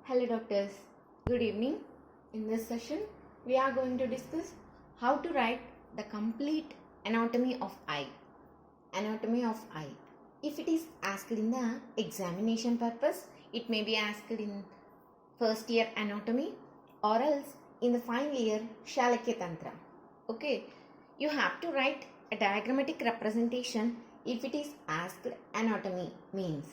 Hello doctors, good evening. In this session, we are going to discuss how to write the complete anatomy of eye. Anatomy of eye. If it is asked in the examination purpose, it may be asked in first year anatomy or else in the final year Shalakyatantra. Okay, you have to write a diagrammatic representation if it is asked anatomy means.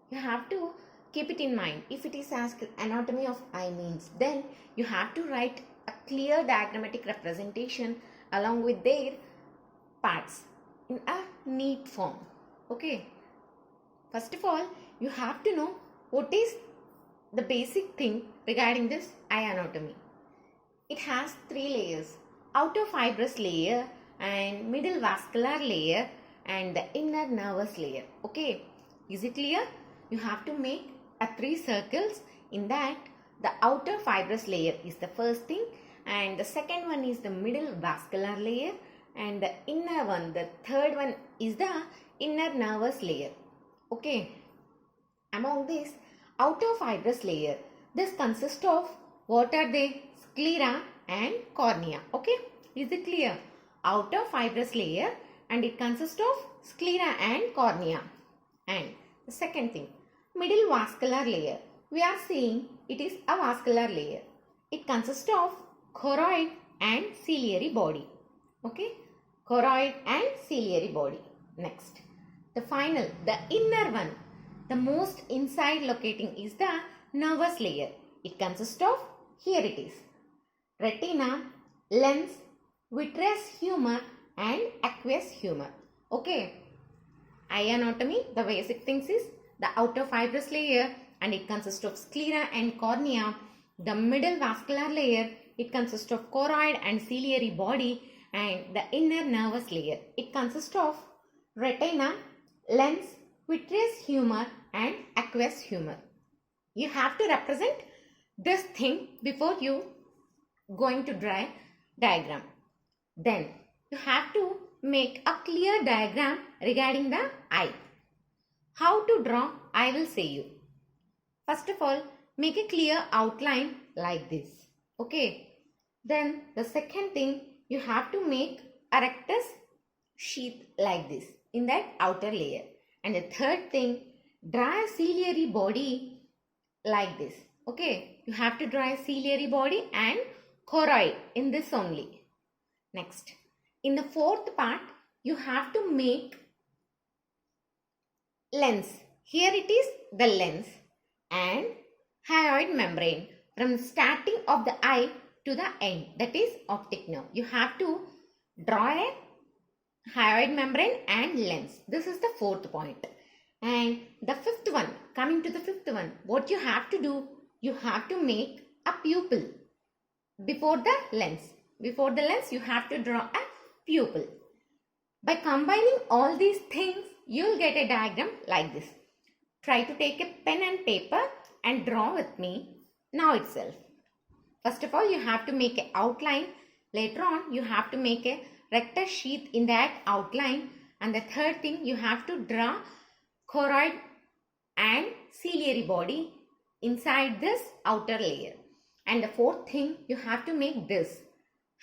You have to keep it in mind. If it is asked anatomy of eye means, then you have to write a clear diagrammatic representation along with their parts in a neat form. Okay. First of all, you have to know what is the basic thing regarding this eye anatomy. It has three layers: outer fibrous layer and middle vascular layer and the inner nervous layer. Okay. Is it clear? You have to make three circles. In that, the outer fibrous layer is the first thing, and the second one is the middle vascular layer, and the inner one, the third one, is the inner nervous layer. Okay. Among this outer fibrous layer, this consists of what are they? Sclera and cornea. Okay. Is it clear? Outer fibrous layer, and it consists of sclera and cornea. And the second thing, middle vascular layer. We are seeing it is a vascular layer. It consists of choroid and ciliary body. Okay. Choroid and ciliary body. Next, the final, the inner one, the most inside locating is the nervous layer. It consists of, here it is, retina, lens, vitreous humor and aqueous humor. Okay. Eye anatomy, the basic things is the outer fibrous layer, and it consists of sclera and cornea. The middle vascular layer, it consists of choroid and ciliary body, and the inner nervous layer, it consists of retina, lens, vitreous humor and aqueous humor. You have to represent this thing before you going to draw diagram. Then you have to make a clear diagram regarding the eye. How to draw, I will say you. First of all, make a clear outline like this. Okay. Then the second thing, you have to make a rectus sheath like this in that outer layer. And the third thing, draw a ciliary body like this. Okay. You have to draw a ciliary body and choroid in this only. Next, in the fourth part, you have to make lens. Here it is the lens and hyoid membrane from starting of the eye to the end, that is optic nerve. You have to draw a hyoid membrane and lens. This is the fourth point. And the fifth one, coming to the fifth one, what you have to do, you have to make a pupil before the lens. Before the lens, you have to draw a pupil. By combining all these things, you will get a diagram like this. Try to take a pen and paper and draw with me now itself. First of all, you have to make an outline. Later on, you have to make a rectus sheath in that outline. And the third thing, you have to draw choroid and ciliary body inside this outer layer. And the fourth thing, you have to make this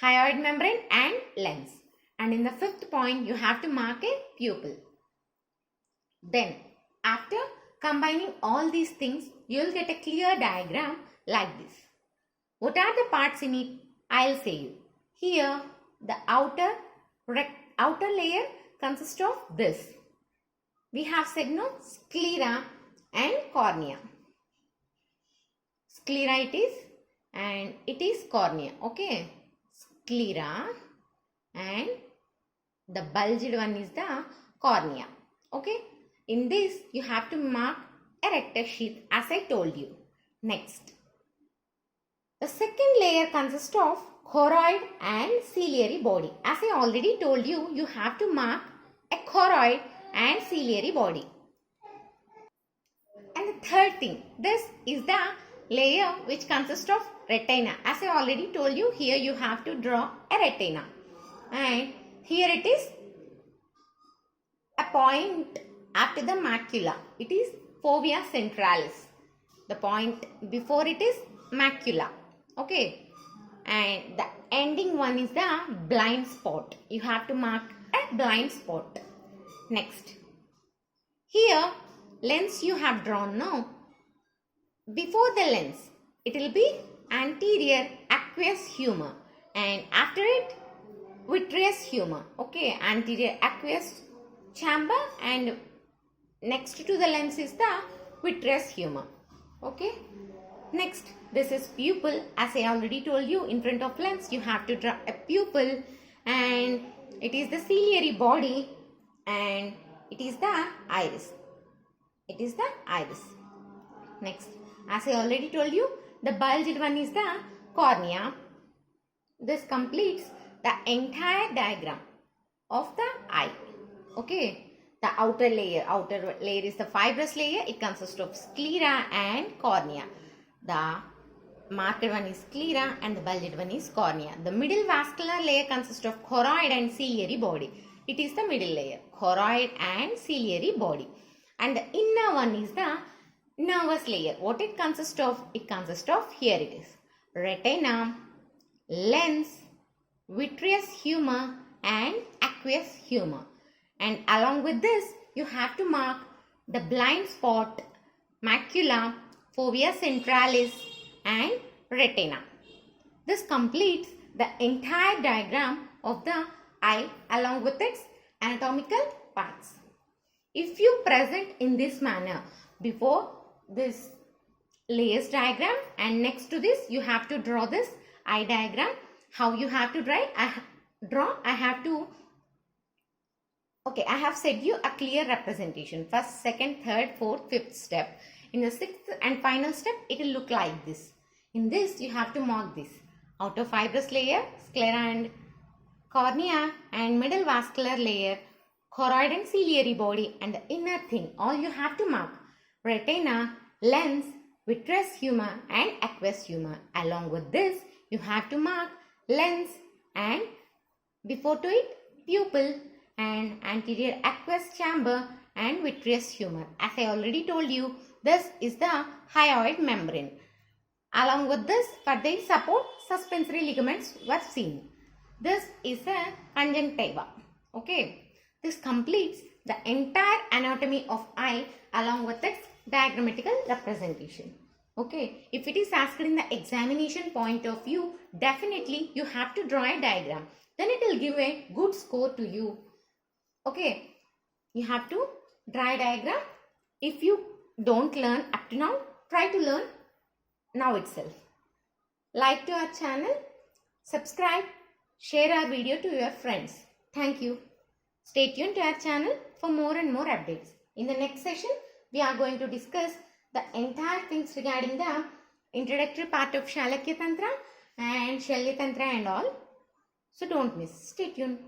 hyoid membrane and lens. And in the fifth point, you have to mark a pupil. Then, after combining all these things, you will get a clear diagram like this. What are the parts in it? I will say you. Here, the outer layer consists of this. We have said no, sclera and cornea. Sclera it is and it is cornea. Okay. Sclera and the bulged one is the cornea. Okay. In this, you have to mark a rectus sheath as I told you. Next, the second layer consists of choroid and ciliary body. As I already told you, you have to mark a choroid and ciliary body. And the third thing, this is the layer which consists of retina. As I already told you, here you have to draw a retina. And here it is a point after the macula. It is fovea centralis. The point before it is macula. Okay. And the ending one is the blind spot. You have to mark a blind spot. Next. Here, lens you have drawn now. Before the lens, it will be anterior aqueous humor. And after it, vitreous humor. Okay, anterior aqueous chamber and next to the lens is the vitreous humor. Okay. Next, this is pupil. As I already told you, in front of lens, you have to draw a pupil and it is the ciliary body and it is the iris. It is the iris. Next, as I already told you, the bulged one is the cornea. This completes the entire diagram of the eye. Okay. The outer layer is the fibrous layer. It consists of sclera and cornea. The marked one is sclera and the bulged one is cornea. The middle vascular layer consists of choroid and ciliary body. It is the middle layer, choroid and ciliary body. And the inner one is the nervous layer. What it consists of? It consists of, here it is, retina, lens, vitreous humor and aqueous humor. And along with this, you have to mark the blind spot, macula, fovea centralis and retina. This completes the entire diagram of the eye along with its anatomical parts. If you present in this manner before this layers diagram and next to this you have to draw this eye diagram. How you have to I have said you a clear representation. First, second, third, fourth, fifth step. In the sixth and final step, it will look like this. In this, you have to mark this. Outer fibrous layer, sclera and cornea and middle vascular layer, choroid and ciliary body and the inner thing. All you have to mark. Retina, lens, vitreous humor and aqueous humor. Along with this, you have to mark lens and before to it, pupil and anterior aqueous chamber and vitreous humor. As I already told you, this is the hyoid membrane. Along with this, for their support, suspensory ligaments were seen. This is a conjunctiva. Okay. This completes the entire anatomy of eye along with its diagrammatical representation. Okay. If it is asked in the examination point of view, definitely you have to draw a diagram. Then it will give a good score to you. Okay, you have to draw a diagram. If you don't learn up to now, try to learn now itself. Like to our channel, subscribe, share our video to your friends. Thank you. Stay tuned to our channel for more and more updates. In the next session, we are going to discuss the entire things regarding the introductory part of Shalakyatantra and Shalyatantra and all. So don't miss. Stay tuned.